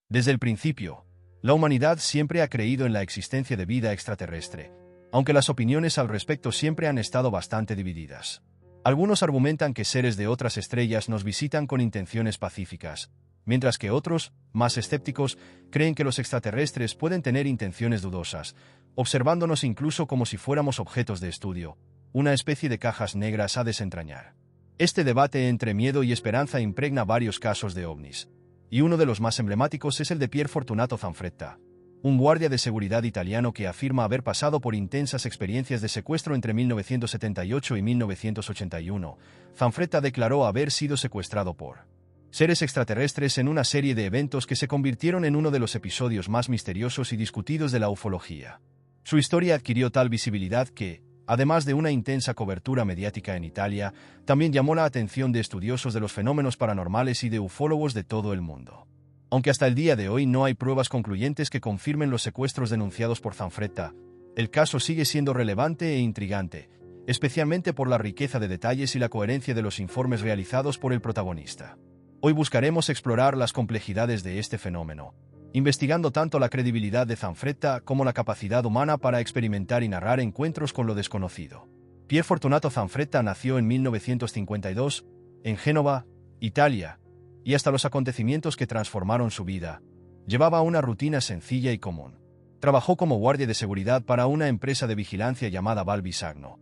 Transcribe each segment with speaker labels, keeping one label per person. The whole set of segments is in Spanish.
Speaker 1: Desde el principio, la humanidad siempre ha creído en la existencia de vida extraterrestre, aunque las opiniones al respecto siempre han estado bastante divididas. Algunos argumentan que seres de otras estrellas nos visitan con intenciones pacíficas, mientras que otros, más escépticos, creen que los extraterrestres pueden tener intenciones dudosas, observándonos incluso como si fuéramos objetos de estudio, una especie de cajas negras a desentrañar. Este debate entre miedo y esperanza impregna varios casos de ovnis, y uno de los más emblemáticos es el de Pier Fortunato Zanfretta, un guardia de seguridad italiano que afirma haber pasado por intensas experiencias de secuestro entre 1978 y 1981. Zanfretta declaró haber sido secuestrado por seres extraterrestres en una serie de eventos que se convirtieron en uno de los episodios más misteriosos y discutidos de la ufología. Su historia adquirió tal visibilidad que, además de una intensa cobertura mediática en Italia, también llamó la atención de estudiosos de los fenómenos paranormales y de ufólogos de todo el mundo. Aunque hasta el día de hoy no hay pruebas concluyentes que confirmen los secuestros denunciados por Zanfretta, el caso sigue siendo relevante e intrigante, especialmente por la riqueza de detalles y la coherencia de los informes realizados por el protagonista. Hoy buscaremos explorar las complejidades de este fenómeno, investigando tanto la credibilidad de Zanfretta como la capacidad humana para experimentar y narrar encuentros con lo desconocido. Pier Fortunato Zanfretta nació en 1952, en Génova, Italia, y hasta los acontecimientos que transformaron su vida, llevaba una rutina sencilla y común. Trabajó como guardia de seguridad para una empresa de vigilancia llamada Val Bisagno,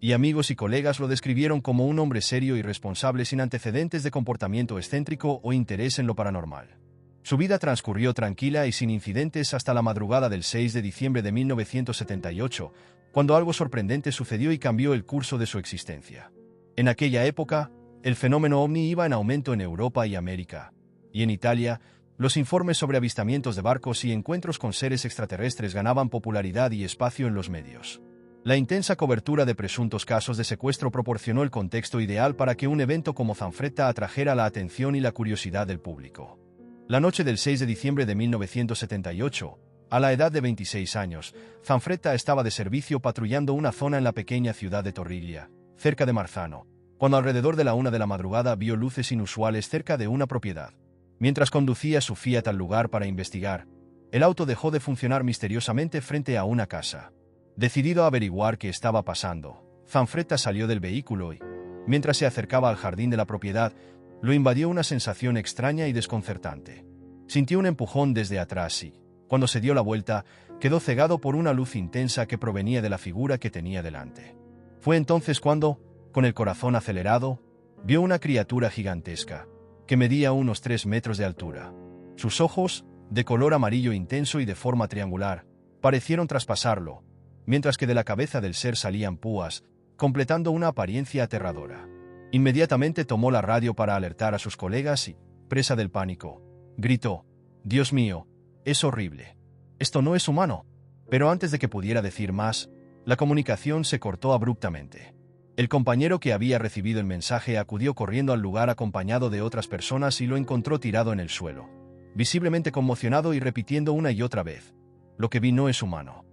Speaker 1: y amigos y colegas lo describieron como un hombre serio y responsable sin antecedentes de comportamiento excéntrico o interés en lo paranormal. Su vida transcurrió tranquila y sin incidentes hasta la madrugada del 6 de diciembre de 1978, cuando algo sorprendente sucedió y cambió el curso de su existencia. En aquella época, el fenómeno ovni iba en aumento en Europa y América, y en Italia, los informes sobre avistamientos de barcos y encuentros con seres extraterrestres ganaban popularidad y espacio en los medios. La intensa cobertura de presuntos casos de secuestro proporcionó el contexto ideal para que un evento como Zanfretta atrajera la atención y la curiosidad del público. La noche del 6 de diciembre de 1978, a la edad de 26 años, Zanfretta estaba de servicio patrullando una zona en la pequeña ciudad de Torriglia, cerca de Marzano, cuando alrededor de la 1 de la madrugada vio luces inusuales cerca de una propiedad. Mientras conducía su Fiat al lugar para investigar, el auto dejó de funcionar misteriosamente frente a una casa. Decidido a averiguar qué estaba pasando, Zanfretta salió del vehículo y, mientras se acercaba al jardín de la propiedad, lo invadió una sensación extraña y desconcertante. Sintió un empujón desde atrás y, cuando se dio la vuelta, quedó cegado por una luz intensa que provenía de la figura que tenía delante. Fue entonces cuando, con el corazón acelerado, vio una criatura gigantesca, que medía unos 3 metros de altura. Sus ojos, de color amarillo intenso y de forma triangular, parecieron traspasarlo, mientras que de la cabeza del ser salían púas, completando una apariencia aterradora. Inmediatamente tomó la radio para alertar a sus colegas y, presa del pánico, gritó: «Dios mío, es horrible. Esto no es humano». Pero antes de que pudiera decir más, la comunicación se cortó abruptamente. El compañero que había recibido el mensaje acudió corriendo al lugar acompañado de otras personas y lo encontró tirado en el suelo, visiblemente conmocionado y repitiendo una y otra vez: «Lo que vi no es humano».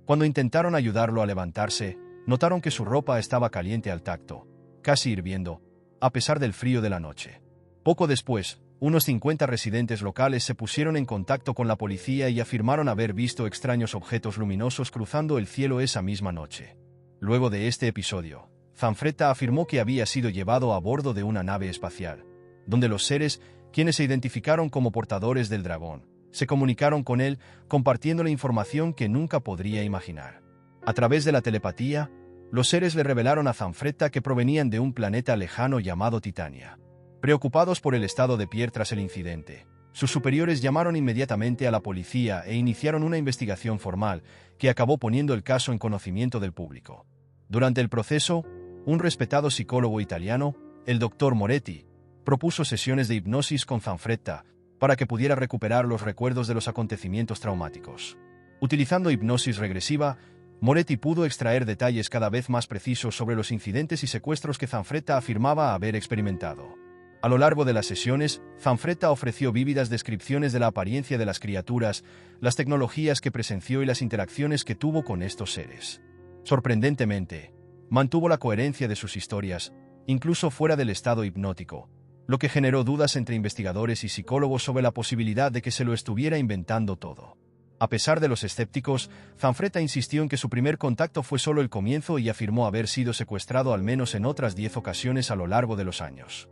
Speaker 1: Cuando intentaron ayudarlo a levantarse, notaron que su ropa estaba caliente al tacto, casi hirviendo, a pesar del frío de la noche. Poco después, unos 50 residentes locales se pusieron en contacto con la policía y afirmaron haber visto extraños objetos luminosos cruzando el cielo esa misma noche. Luego de este episodio, Zanfretta afirmó que había sido llevado a bordo de una nave espacial, donde los seres, quienes se identificaron como portadores del dragón, se comunicaron con él, compartiendo la información que nunca podría imaginar. A través de la telepatía, los seres le revelaron a Zanfretta que provenían de un planeta lejano llamado Titania. Preocupados por el estado de Pier tras el incidente, sus superiores llamaron inmediatamente a la policía e iniciaron una investigación formal que acabó poniendo el caso en conocimiento del público. Durante el proceso, un respetado psicólogo italiano, el Dr. Moretti, propuso sesiones de hipnosis con Zanfretta para que pudiera recuperar los recuerdos de los acontecimientos traumáticos. Utilizando hipnosis regresiva, Moretti pudo extraer detalles cada vez más precisos sobre los incidentes y secuestros que Zanfretta afirmaba haber experimentado. A lo largo de las sesiones, Zanfretta ofreció vívidas descripciones de la apariencia de las criaturas, las tecnologías que presenció y las interacciones que tuvo con estos seres. Sorprendentemente, mantuvo la coherencia de sus historias, incluso fuera del estado hipnótico, lo que generó dudas entre investigadores y psicólogos sobre la posibilidad de que se lo estuviera inventando todo. A pesar de los escépticos, Zanfretta insistió en que su primer contacto fue solo el comienzo y afirmó haber sido secuestrado al menos en otras 10 ocasiones a lo largo de los años.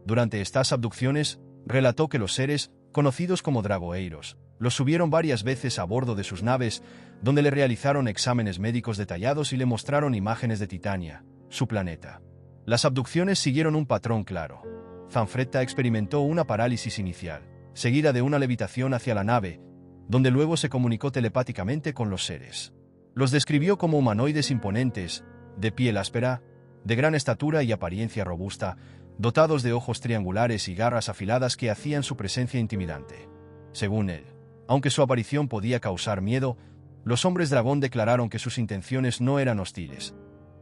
Speaker 1: Durante estas abducciones, relató que los seres, conocidos como dragoeiros, los subieron varias veces a bordo de sus naves, donde le realizaron exámenes médicos detallados y le mostraron imágenes de Titania, su planeta. Las abducciones siguieron un patrón claro. Zanfretta experimentó una parálisis inicial, seguida de una levitación hacia la nave, donde luego se comunicó telepáticamente con los seres. Los describió como humanoides imponentes, de piel áspera, de gran estatura y apariencia robusta, dotados de ojos triangulares y garras afiladas que hacían su presencia intimidante. Según él, aunque su aparición podía causar miedo, los hombres dragón declararon que sus intenciones no eran hostiles.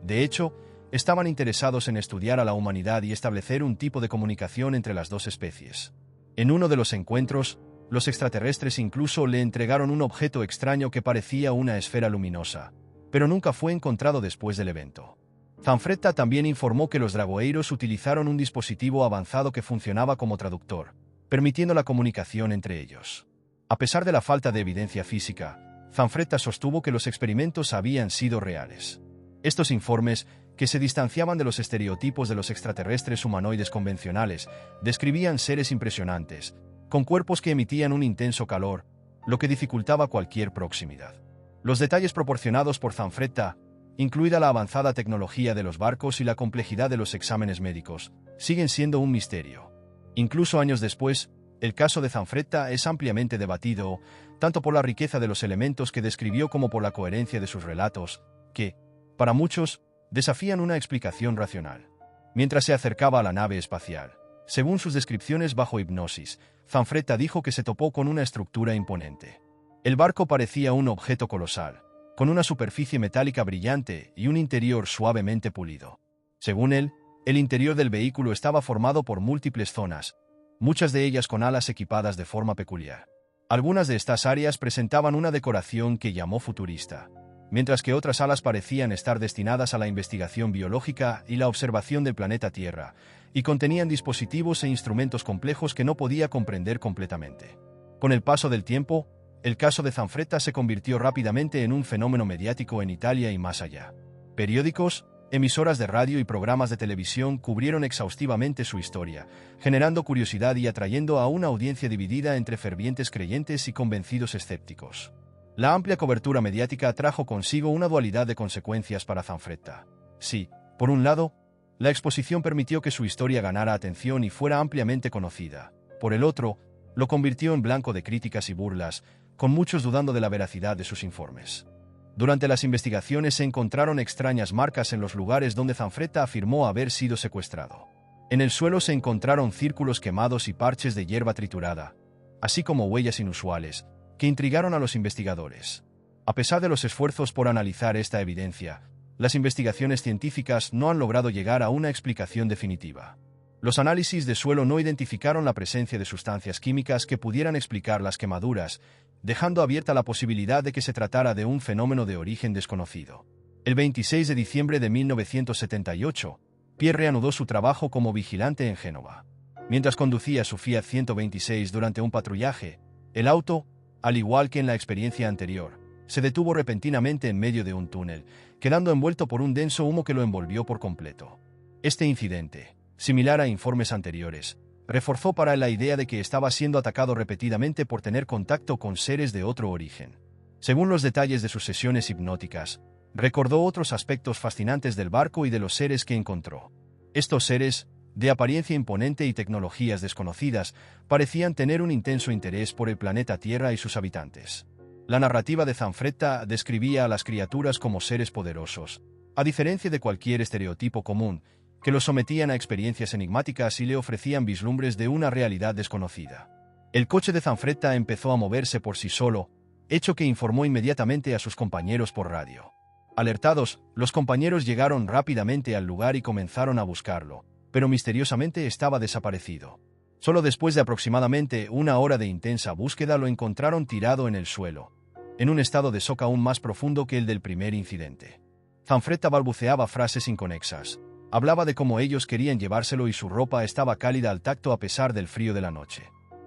Speaker 1: De hecho, estaban interesados en estudiar a la humanidad y establecer un tipo de comunicación entre las dos especies. En uno de los encuentros, los extraterrestres incluso le entregaron un objeto extraño que parecía una esfera luminosa, pero nunca fue encontrado después del evento. Zanfretta también informó que los dragoeiros utilizaron un dispositivo avanzado que funcionaba como traductor, permitiendo la comunicación entre ellos. A pesar de la falta de evidencia física, Zanfretta sostuvo que los experimentos habían sido reales. Estos informes, que se distanciaban de los estereotipos de los extraterrestres humanoides convencionales, describían seres impresionantes, con cuerpos que emitían un intenso calor, lo que dificultaba cualquier proximidad. Los detalles proporcionados por Zanfretta, incluida la avanzada tecnología de los barcos y la complejidad de los exámenes médicos, siguen siendo un misterio. Incluso años después, el caso de Zanfretta es ampliamente debatido, tanto por la riqueza de los elementos que describió como por la coherencia de sus relatos, que, para muchos, desafían una explicación racional. Mientras se acercaba a la nave espacial, según sus descripciones bajo hipnosis, Zanfretta dijo que se topó con una estructura imponente. El barco parecía un objeto colosal, con una superficie metálica brillante y un interior suavemente pulido. Según él, el interior del vehículo estaba formado por múltiples zonas, muchas de ellas con alas equipadas de forma peculiar. Algunas de estas áreas presentaban una decoración que llamó futurista, mientras que otras alas parecían estar destinadas a la investigación biológica y la observación del planeta Tierra, y contenían dispositivos e instrumentos complejos que no podía comprender completamente. Con el paso del tiempo, el caso de Zanfretta se convirtió rápidamente en un fenómeno mediático en Italia y más allá. Periódicos, emisoras de radio y programas de televisión cubrieron exhaustivamente su historia, generando curiosidad y atrayendo a una audiencia dividida entre fervientes creyentes y convencidos escépticos. La amplia cobertura mediática trajo consigo una dualidad de consecuencias para Zanfretta. Sí, por un lado, la exposición permitió que su historia ganara atención y fuera ampliamente conocida. Por el otro, lo convirtió en blanco de críticas y burlas, con muchos dudando de la veracidad de sus informes. Durante las investigaciones se encontraron extrañas marcas en los lugares donde Zanfretta afirmó haber sido secuestrado. En el suelo se encontraron círculos quemados y parches de hierba triturada, así como huellas inusuales, que intrigaron a los investigadores. A pesar de los esfuerzos por analizar esta evidencia, las investigaciones científicas no han logrado llegar a una explicación definitiva. Los análisis de suelo no identificaron la presencia de sustancias químicas que pudieran explicar las quemaduras, dejando abierta la posibilidad de que se tratara de un fenómeno de origen desconocido. El 26 de diciembre de 1978, Pierre reanudó su trabajo como vigilante en Génova. Mientras conducía su Fiat 126 durante un patrullaje, el auto, al igual que en la experiencia anterior, se detuvo repentinamente en medio de un túnel, quedando envuelto por un denso humo que lo envolvió por completo. Este incidente, similar a informes anteriores, reforzó para él la idea de que estaba siendo atacado repetidamente por tener contacto con seres de otro origen. Según los detalles de sus sesiones hipnóticas, recordó otros aspectos fascinantes del barco y de los seres que encontró. Estos seres, de apariencia imponente y tecnologías desconocidas, parecían tener un intenso interés por el planeta Tierra y sus habitantes. La narrativa de Zanfretta describía a las criaturas como seres poderosos, a diferencia de cualquier estereotipo común, que los sometían a experiencias enigmáticas y le ofrecían vislumbres de una realidad desconocida. El coche de Zanfretta empezó a moverse por sí solo, hecho que informó inmediatamente a sus compañeros por radio. Alertados, los compañeros llegaron rápidamente al lugar y comenzaron a buscarlo, pero misteriosamente estaba desaparecido. Solo después de aproximadamente una hora de intensa búsqueda lo encontraron tirado en el suelo, en un estado de shock aún más profundo que el del primer incidente. Zanfretta balbuceaba frases inconexas, Hablaba de cómo ellos querían llevárselo y su ropa estaba cálida al tacto a pesar del frío de la noche.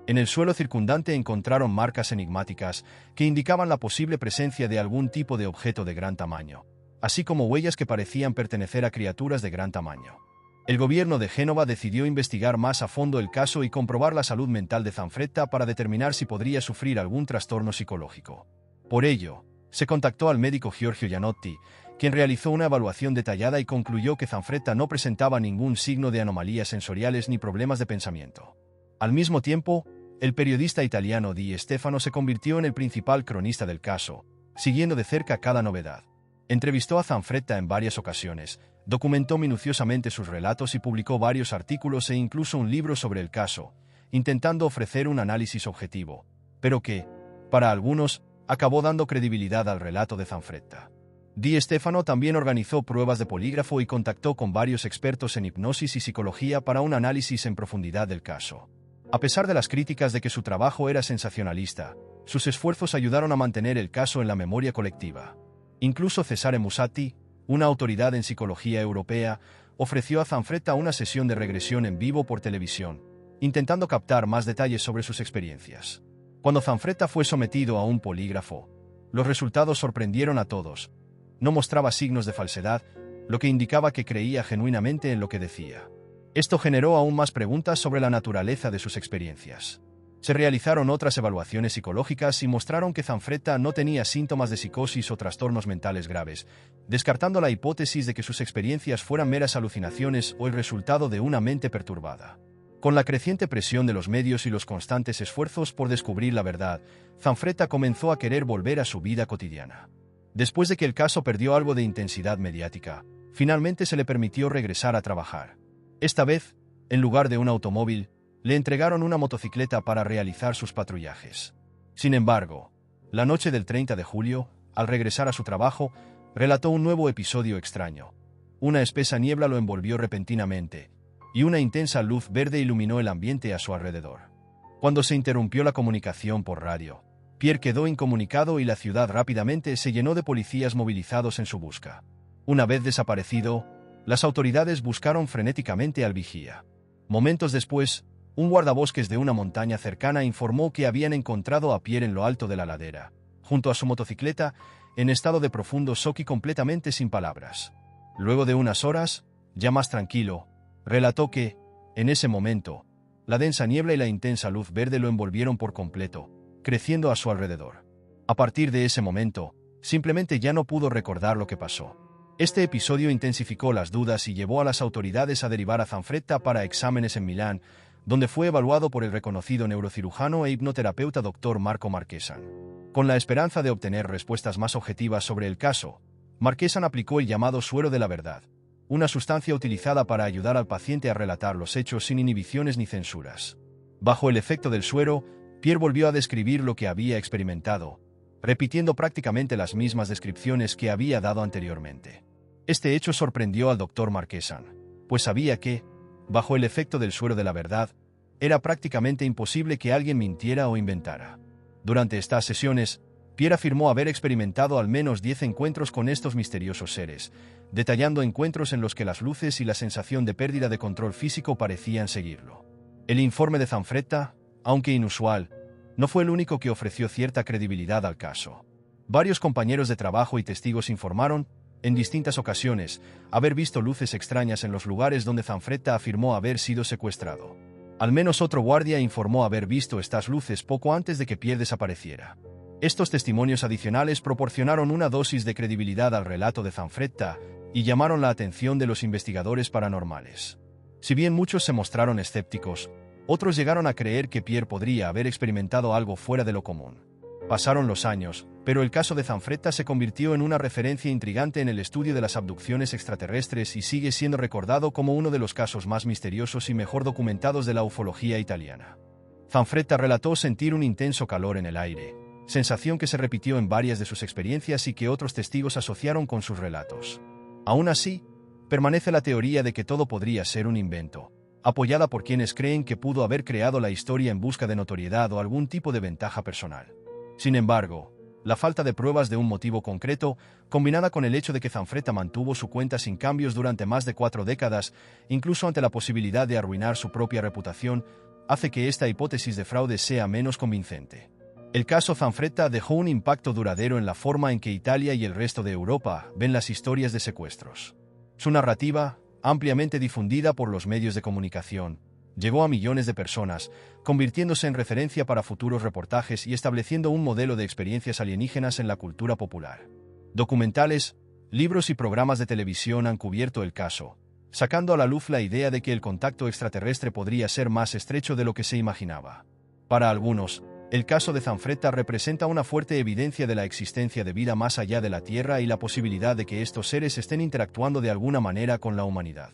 Speaker 1: En el suelo circundante encontraron marcas enigmáticas que indicaban la posible presencia de algún tipo de objeto de gran tamaño, así como huellas que parecían pertenecer a criaturas de gran tamaño. El gobierno de Génova decidió investigar más a fondo el caso y comprobar la salud mental de Zanfretta para determinar si podría sufrir algún trastorno psicológico. Por ello, se contactó al médico Giorgio Gianotti, quien realizó una evaluación detallada y concluyó que Zanfretta no presentaba ningún signo de anomalías sensoriales ni problemas de pensamiento. Al mismo tiempo, el periodista italiano Di Stefano se convirtió en el principal cronista del caso, siguiendo de cerca cada novedad. Entrevistó a Zanfretta en varias ocasiones, documentó minuciosamente sus relatos y publicó varios artículos e incluso un libro sobre el caso, intentando ofrecer un análisis objetivo, pero que, para algunos, acabó dando credibilidad al relato de Zanfretta. Di Stefano también organizó pruebas de polígrafo y contactó con varios expertos en hipnosis y psicología para un análisis en profundidad del caso. A pesar de las críticas de que su trabajo era sensacionalista, sus esfuerzos ayudaron a mantener el caso en la memoria colectiva. Incluso Cesare Musatti, una autoridad en psicología europea, ofreció a Zanfretta una sesión de regresión en vivo por televisión, intentando captar más detalles sobre sus experiencias. Cuando Zanfretta fue sometido a un polígrafo, los resultados sorprendieron a todos. No mostraba signos de falsedad, lo que indicaba que creía genuinamente en lo que decía. Esto generó aún más preguntas sobre la naturaleza de sus experiencias. Se realizaron otras evaluaciones psicológicas y mostraron que Zanfretta no tenía síntomas de psicosis o trastornos mentales graves, descartando la hipótesis de que sus experiencias fueran meras alucinaciones o el resultado de una mente perturbada. Con la creciente presión de los medios y los constantes esfuerzos por descubrir la verdad, Zanfretta comenzó a querer volver a su vida cotidiana. Después de que el caso perdió algo de intensidad mediática, finalmente se le permitió regresar a trabajar. Esta vez, en lugar de un automóvil, le entregaron una motocicleta para realizar sus patrullajes. Sin embargo, la noche del 30 de julio, al regresar a su trabajo, relató un nuevo episodio extraño. Una espesa niebla lo envolvió repentinamente, y una intensa luz verde iluminó el ambiente a su alrededor. Cuando se interrumpió la comunicación por radio, Pierre quedó incomunicado y la ciudad rápidamente se llenó de policías movilizados en su busca. Una vez desaparecido, las autoridades buscaron frenéticamente al vigía. Momentos después, un guardabosques de una montaña cercana informó que habían encontrado a Pierre en lo alto de la ladera, junto a su motocicleta, en estado de profundo shock y completamente sin palabras. Luego de unas horas, ya más tranquilo, relató que, en ese momento, la densa niebla y la intensa luz verde lo envolvieron por completo, creciendo a su alrededor. A partir de ese momento, simplemente ya no pudo recordar lo que pasó. Este episodio intensificó las dudas y llevó a las autoridades a derivar a Zanfretta para exámenes en Milán, donde fue evaluado por el reconocido neurocirujano e hipnoterapeuta Dr. Marco Marchesan. Con la esperanza de obtener respuestas más objetivas sobre el caso, Marchesan aplicó el llamado suero de la verdad, una sustancia utilizada para ayudar al paciente a relatar los hechos sin inhibiciones ni censuras. Bajo el efecto del suero, Pierre volvió a describir lo que había experimentado, repitiendo prácticamente las mismas descripciones que había dado anteriormente. Este hecho sorprendió al Dr. Marchesan, pues sabía que, bajo el efecto del suero de la verdad, era prácticamente imposible que alguien mintiera o inventara. Durante estas sesiones, Pierre afirmó haber experimentado al menos 10 encuentros con estos misteriosos seres, detallando encuentros en los que las luces y la sensación de pérdida de control físico parecían seguirlo. El informe de Zanfretta, aunque inusual, no fue el único que ofreció cierta credibilidad al caso. Varios compañeros de trabajo y testigos informaron, en distintas ocasiones, haber visto luces extrañas en los lugares donde Zanfretta afirmó haber sido secuestrado. Al menos otro guardia informó haber visto estas luces poco antes de que Pierre desapareciera. Estos testimonios adicionales proporcionaron una dosis de credibilidad al relato de Zanfretta y llamaron la atención de los investigadores paranormales. Si bien muchos se mostraron escépticos, otros llegaron a creer que Pierre podría haber experimentado algo fuera de lo común. Pasaron los años, pero el caso de Zanfretta se convirtió en una referencia intrigante en el estudio de las abducciones extraterrestres y sigue siendo recordado como uno de los casos más misteriosos y mejor documentados de la ufología italiana. Zanfretta relató sentir un intenso calor en el aire, sensación que se repitió en varias de sus experiencias y que otros testigos asociaron con sus relatos. Aún así, permanece la teoría de que todo podría ser un invento, apoyada por quienes creen que pudo haber creado la historia en busca de notoriedad o algún tipo de ventaja personal. Sin embargo, La falta de pruebas de un motivo concreto, combinada con el hecho de que Zanfretta mantuvo su cuenta sin cambios durante más de 4 décadas, incluso ante la posibilidad de arruinar su propia reputación, hace que esta hipótesis de fraude sea menos convincente. El caso Zanfretta dejó un impacto duradero en la forma en que Italia y el resto de Europa ven las historias de secuestros. Su narrativa, ampliamente difundida por los medios de comunicación, llegó a millones de personas, convirtiéndose en referencia para futuros reportajes y estableciendo un modelo de experiencias alienígenas en la cultura popular. Documentales, libros y programas de televisión han cubierto el caso, sacando a la luz la idea de que el contacto extraterrestre podría ser más estrecho de lo que se imaginaba. Para algunos, el caso de Zanfretta representa una fuerte evidencia de la existencia de vida más allá de la Tierra y la posibilidad de que estos seres estén interactuando de alguna manera con la humanidad.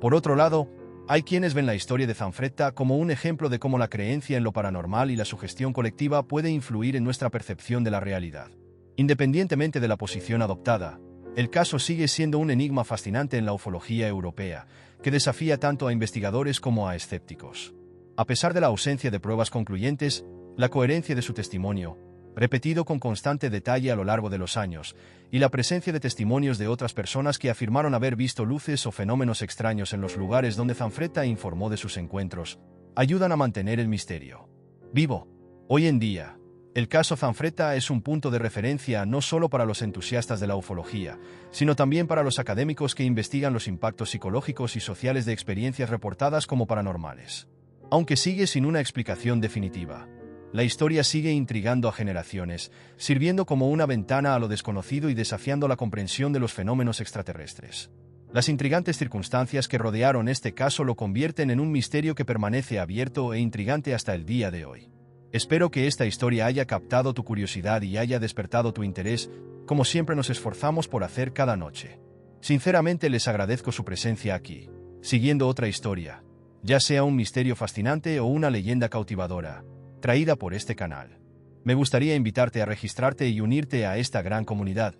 Speaker 1: Por otro lado, hay quienes ven la historia de Zanfretta como un ejemplo de cómo la creencia en lo paranormal y la sugestión colectiva puede influir en nuestra percepción de la realidad. Independientemente de la posición adoptada, el caso sigue siendo un enigma fascinante en la ufología europea, que desafía tanto a investigadores como a escépticos. A pesar de la ausencia de pruebas concluyentes, la coherencia de su testimonio, repetido con constante detalle a lo largo de los años, y la presencia de testimonios de otras personas que afirmaron haber visto luces o fenómenos extraños en los lugares donde Zanfretta informó de sus encuentros, ayudan a mantener el misterio vivo. Hoy en día, el caso Zanfretta es un punto de referencia no solo para los entusiastas de la ufología, sino también para los académicos que investigan los impactos psicológicos y sociales de experiencias reportadas como paranormales. Aunque sigue sin una explicación definitiva, la historia sigue intrigando a generaciones, sirviendo como una ventana a lo desconocido y desafiando la comprensión de los fenómenos extraterrestres. Las intrigantes circunstancias que rodearon este caso lo convierten en un misterio que permanece abierto e intrigante hasta el día de hoy. Espero que esta historia haya captado tu curiosidad y haya despertado tu interés, como siempre nos esforzamos por hacer cada noche. Sinceramente les agradezco su presencia aquí, siguiendo otra historia, ya sea un misterio fascinante o una leyenda cautivadora, traída por este canal. Me gustaría invitarte a registrarte y unirte a esta gran comunidad,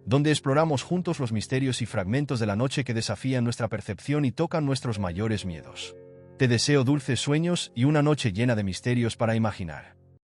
Speaker 1: donde exploramos juntos los misterios y fragmentos de la noche que desafían nuestra percepción y tocan nuestros mayores miedos. Te deseo dulces sueños y una noche llena de misterios para imaginar.